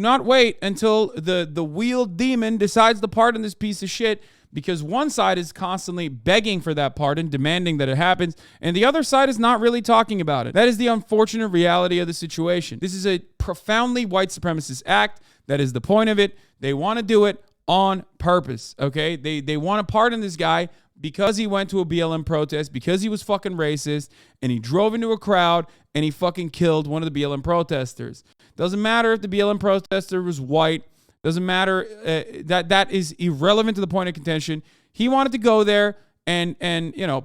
Do not wait until the wheeled demon decides to pardon this piece of shit, because one side is constantly begging for that pardon, demanding that it happens, and the other side is not really talking about it. That is the unfortunate reality of the situation. This is a profoundly white supremacist act. That is the point of it. They want to do it on purpose, okay? They want to pardon this guy because he went to a BLM protest, because he was fucking racist, and he drove into a crowd, and he fucking killed one of the BLM protesters. Doesn't matter if the BLM protester was white. Doesn't matter. That is irrelevant to the point of contention. He wanted to go there and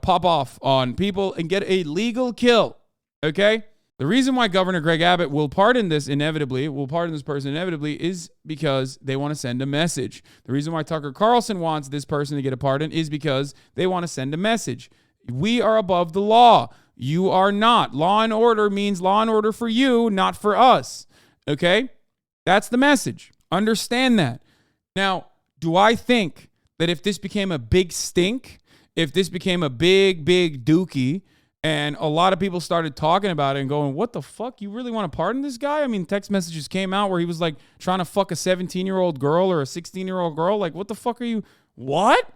pop off on people and get a legal kill. Okay? The reason why Governor Greg Abbott will pardon this person inevitably is because they want to send a message. The reason why Tucker Carlson wants this person to get a pardon is because they want to send a message. We are above the law. You are not. Law and order means law and order for you, not for us. Okay? That's the message. Understand that. Now, do I think that if this became a big stink, if this became a big dookie, and a lot of people started talking about it and going, what the fuck? You really want to pardon this guy? I mean, text messages came out where he was like trying to fuck a 17-year-old girl or a 16-year-old girl. Like, what the fuck are you? What?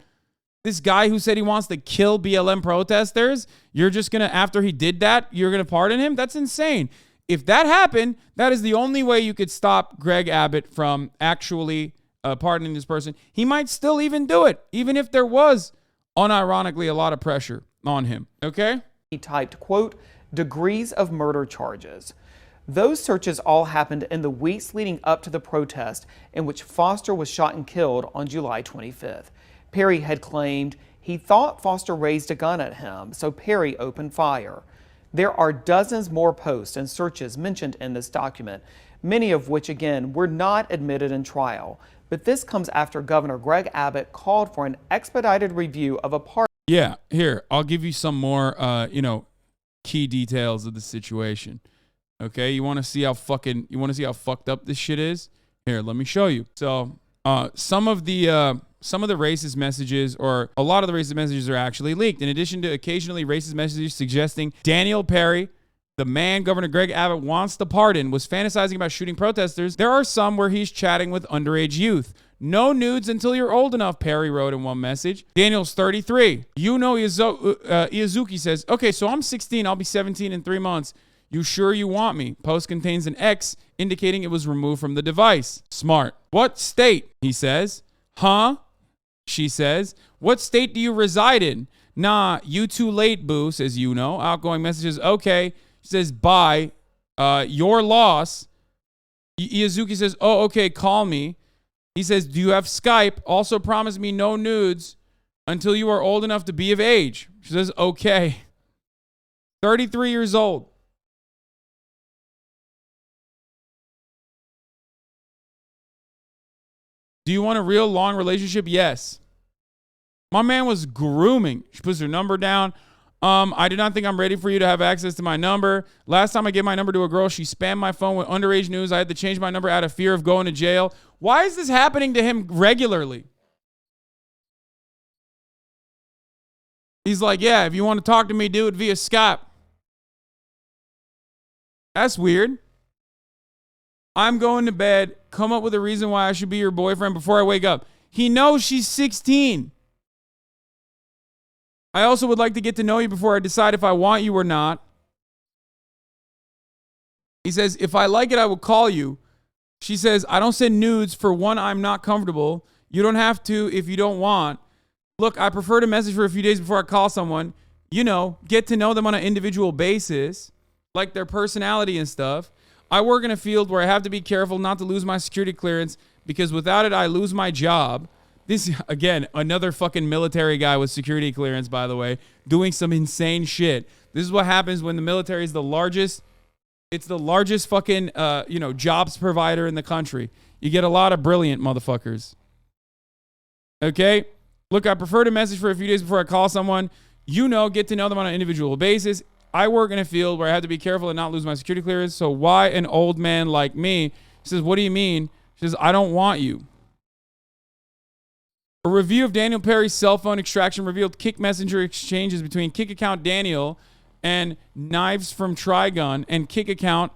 This guy who said he wants to kill BLM protesters, you're just going to, after he did that, you're going to pardon him? That's insane. If that happened, that is the only way you could stop Greg Abbott from actually pardoning this person. He might still even do it, even if there was, unironically, a lot of pressure on him. Okay? He typed, quote, degrees of murder charges. Those searches all happened in the weeks leading up to the protest in which Foster was shot and killed on July 25th. Perry had claimed he thought Foster raised a gun at him, so Perry opened fire. There are dozens more posts and searches mentioned in this document, many of which, again, were not admitted in trial. But this comes after Governor Greg Abbott called for an expedited review of a pardon. Yeah, here, I'll give you some more, key details of the situation. Okay, you want to see how fucked up this shit is? Here, let me show you. So, some of the racist messages, or a lot of the racist messages, are actually leaked. In addition to occasionally racist messages suggesting Daniel Perry, the man Governor Greg Abbott wants to pardon, was fantasizing about shooting protesters, there are some where he's chatting with underage youth. No nudes until you're old enough, Perry wrote in one message. Daniel's 33. Iazuki says, okay, so I'm 16. I'll be 17 in 3 months. You sure you want me? Post contains an X indicating it was removed from the device. Smart. What state? He says. Huh? She says. What state do you reside in? Nah, you too late, boo, says Outgoing messages. Okay. She says, bye. Your loss. Iazuki says, oh, okay, call me. He says, do you have Skype? Also promise me no nudes until you are old enough to be of age. She says, okay. 33 years old. Do you want a real long relationship? Yes. My man was grooming. She puts her number down. I do not think I'm ready for you to have access to my number. Last time I gave my number to a girl, she spammed my phone with underage news. I had to change my number out of fear of going to jail. Why is this happening to him regularly? He's like, yeah, if you want to talk to me, do it via Skype. That's weird. I'm going to bed. Come up with a reason why I should be your boyfriend before I wake up. He knows she's 16. I also would like to get to know you before I decide if I want you or not. He says, if I like it, I will call you. She says, I don't send nudes. For one, I'm not comfortable. You don't have to if you don't want. Look, I prefer to message for a few days before I call someone. Get to know them on an individual basis, like their personality and stuff. I work in a field where I have to be careful not to lose my security clearance because without it, I lose my job. This, again, another fucking military guy with security clearance, by the way, doing some insane shit. This is what happens when the military is the largest. It's the largest fucking, jobs provider in the country. You get a lot of brilliant motherfuckers. Okay? Look, I prefer to message for a few days before I call someone. Get to know them on an individual basis. I work in a field where I have to be careful and not lose my security clearance. So why an old man like me? He says, what do you mean? She says, I don't want you. A review of Daniel Perry's cell phone extraction revealed Kick Messenger exchanges between Kick account Daniel and Knives from Trigun and Kick account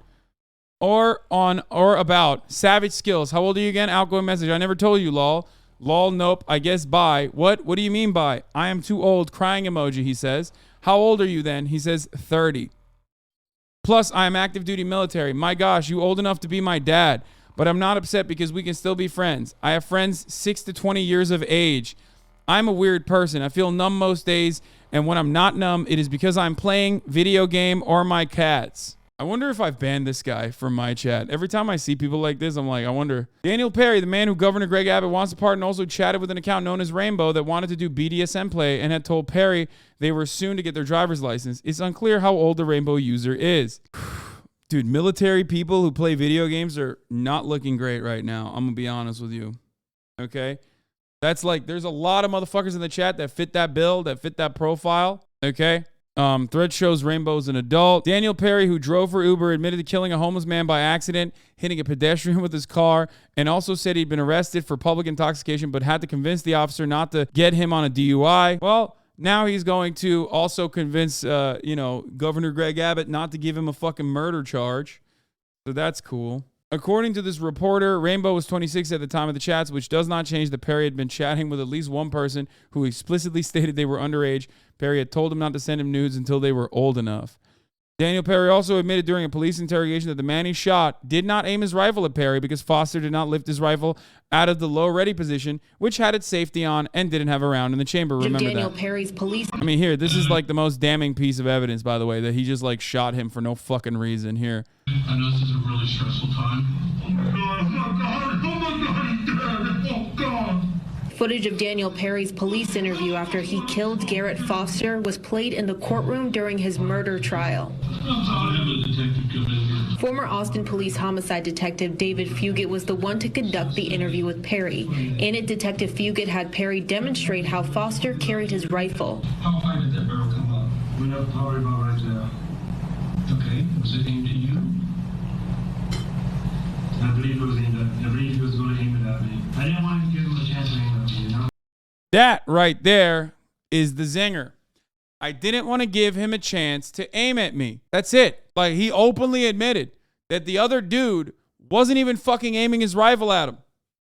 or about Savage Skills. How old are you again? Outgoing message. I never told you, lol. Lol, nope. I guess bye. What? What do you mean by? I am too old. Crying emoji, he says. How old are you then? He says 30. Plus, I am active duty military. My gosh, you old enough to be my dad. But I'm not upset because we can still be friends. I have friends 6 to 20 years of age. I'm a weird person. I feel numb most days, and when I'm not numb, it is because I'm playing video game or my cats. I wonder if I've banned this guy from my chat. Every time I see people like this, I'm like, I wonder. Daniel Perry, the man who Governor Greg Abbott wants to pardon, also chatted with an account known as Rainbow that wanted to do BDSM play and had told Perry they were soon to get their driver's license. It's unclear how old the Rainbow user is. Dude, military people who play video games are not looking great right now. I'm going to be honest with you. Okay? That's like, there's a lot of motherfuckers in the chat that fit that bill, that fit that profile. Okay? Thread shows Rainbow's an adult. Daniel Perry, who drove for Uber, admitted to killing a homeless man by accident, hitting a pedestrian with his car, and also said he'd been arrested for public intoxication, but had to convince the officer not to get him on a DUI. Well, now he's going to also convince, Governor Greg Abbott not to give him a fucking murder charge. So that's cool. According to this reporter, Rainbow was 26 at the time of the chats, which does not change that Perry had been chatting with at least one person who explicitly stated they were underage. Perry had told him not to send him nudes until they were old enough. Daniel Perry also admitted during a police interrogation that the man he shot did not aim his rifle at Perry because Foster did not lift his rifle out of the low ready position, which had its safety on and didn't have a round in the chamber. Remember Daniel that. Perry's police. I mean, here, this is like the most damning piece of evidence, by the way, that he just like shot him for no fucking reason. Here. I know this is a really stressful time. Oh my God, he's dead. Oh God. Footage of Daniel Perry's police interview after he killed Garrett Foster was played in the courtroom during his murder trial. Former Austin Police homicide detective David Fugit was the one to conduct the interview with Perry. In it, Detective Fugit had Perry demonstrate how Foster carried his rifle. How high did that barrel come up? We have power about right there. Okay, was it aimed at you? I believe it was aimed at. I believe he was going to aim it at me. I didn't want to give him a chance to aim at me, you know? That right there is the zinger. I didn't want to give him a chance to aim at me. That's it. Like, he openly admitted that the other dude wasn't even fucking aiming his rifle at him.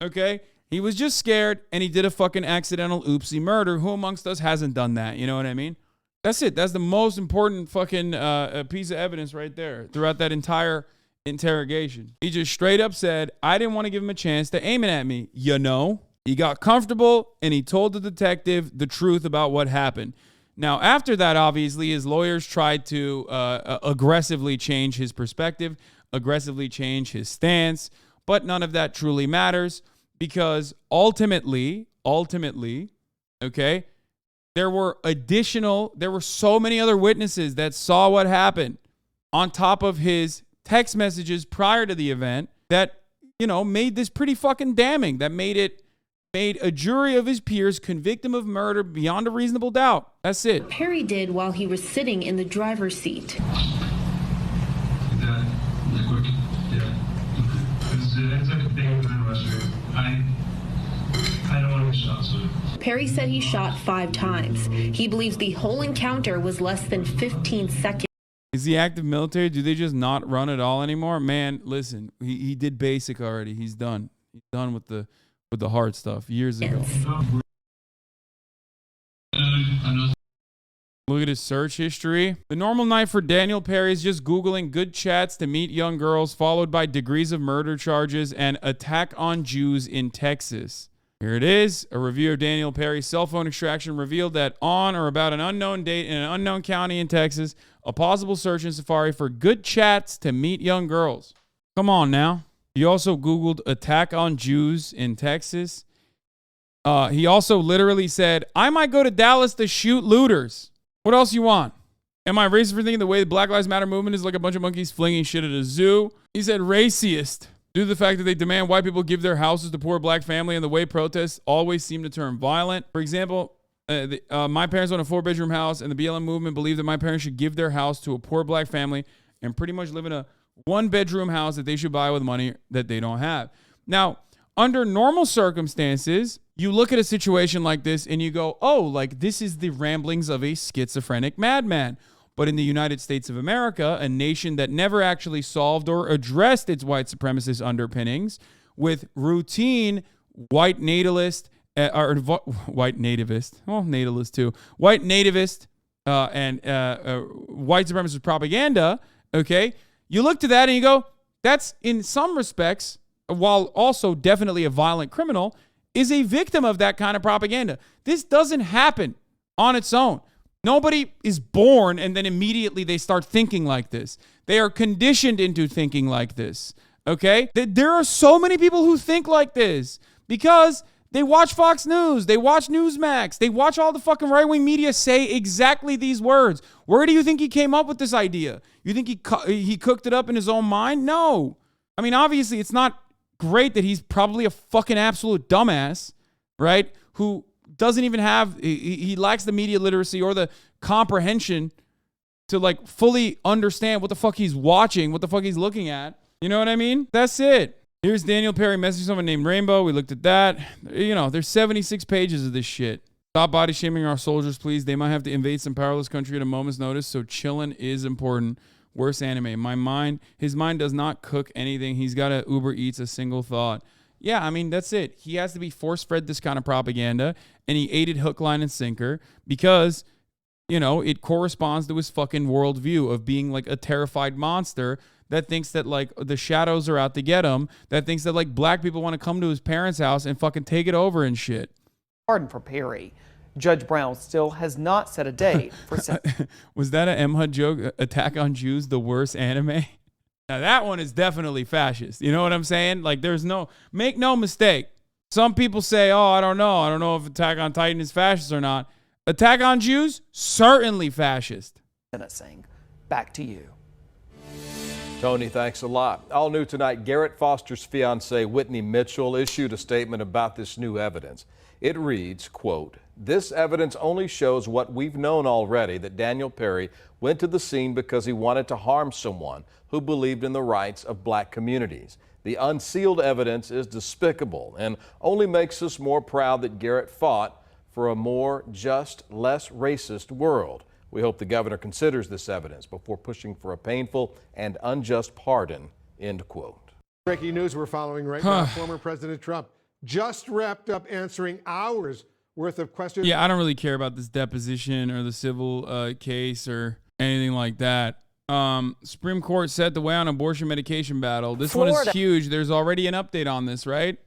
Okay? He was just scared, and he did a fucking accidental oopsie murder. Who amongst us hasn't done that? You know what I mean? That's it. That's the most important fucking piece of evidence right there throughout that entire interrogation. He just straight up said, I didn't want to give him a chance to aim it at me. You know? He got comfortable, and he told the detective the truth about what happened. Now, after that, obviously, his lawyers tried to aggressively change his perspective, aggressively change his stance, but none of that truly matters because ultimately, okay, there were so many other witnesses that saw what happened on top of his text messages prior to the event that, made this pretty fucking damning, that made a jury of his peers convict him of murder beyond a reasonable doubt. That's it. Perry did while he was sitting in the driver's seat. That quick? Yeah. It's like a big within Western. I don't want to be shot, so. Perry said he shot 5 times. He believes the whole encounter was less than 15 seconds. Is he active military? Do they just not run at all anymore? Man, listen, he did basic already. He's done. He's done with the hard stuff years ago. Look at his search history. The normal night for Daniel Perry is just Googling good chats to meet young girls, followed by degrees of murder charges and attack on Jews in Texas. Here it is. A review of Daniel Perry's cell phone extraction revealed that on or about an unknown date in an unknown county in Texas, a possible search in Safari for good chats to meet young girls. Come on now. He also Googled attack on Jews in Texas. He also literally said, I might go to Dallas to shoot looters. What else you want? Am I racist for thinking the way the Black Lives Matter movement is like a bunch of monkeys flinging shit at a zoo? He said racist due to the fact that they demand white people give their houses to poor black family and the way protests always seem to turn violent. For example, my parents own a 4-bedroom house and the BLM movement believe that my parents should give their house to a poor black family and pretty much live in a 1-bedroom house that they should buy with money that they don't have. Now, under normal circumstances, you look at a situation like this and you go, oh, like this is the ramblings of a schizophrenic madman. But in the United States of America, a nation that never actually solved or addressed its white supremacist underpinnings with routine white natalist, white nativist, well, natalist too, white nativist and white supremacist propaganda, okay? You look to that and you go, that's in some respects, while also definitely a violent criminal, is a victim of that kind of propaganda. This doesn't happen on its own. Nobody is born and then immediately they start thinking like this. They are conditioned into thinking like this, okay? There are so many people who think like this because they watch Fox News, they watch Newsmax, they watch all the fucking right-wing media say exactly these words. Where do you think he came up with this idea? You think he cooked it up in his own mind? No. I mean, obviously, it's not great that he's probably a fucking absolute dumbass, right? Who doesn't even have, he lacks the media literacy or the comprehension to like fully understand what the fuck he's watching, what the fuck he's looking at. You know what I mean? That's it. Here's Daniel Perry messaging someone named Rainbow. We looked at that. You know, there's 76 pages of this shit. Stop body shaming our soldiers, please. They might have to invade some powerless country at a moment's notice, so chillin' is important. Worst anime. His mind does not cook anything. He's got to Uber Eats a single thought. Yeah, I mean, that's it. He has to be force-fed this kind of propaganda, and he ate it hook, line, and sinker because, you know, it corresponds to his fucking worldview of being like a terrified monster that thinks that like the shadows are out to get him, that thinks that like black people want to come to his parents' house and fucking take it over and shit. Pardon for Perry. Judge Brown still has not set a date for Was that an M HUD joke? Attack on Jews, the worst anime? Now that one is definitely fascist. You know what I'm saying? Like make no mistake. Some people say, oh, I don't know if Attack on Titan is fascist or not. Attack on Jews, certainly fascist. sentencing. Back to you. Tony, thanks a lot. All new tonight, Garrett Foster's fiancee, Whitney Mitchell, issued a statement about this new evidence. It reads, quote, "This evidence only shows what we've known already, that Daniel Perry went to the scene because he wanted to harm someone who believed in the rights of black communities. The unsealed evidence is despicable and only makes us more proud that Garrett fought for a more just, less racist world. We hope the governor considers this evidence before pushing for a painful and unjust pardon," end quote. Breaking news we're following right now. Former President Trump just wrapped up answering hours worth of questions. Yeah, I don't really care about this deposition or the civil case or anything like that. Supreme Court set the way on abortion medication battle. This one is huge. There's already an update on this, right?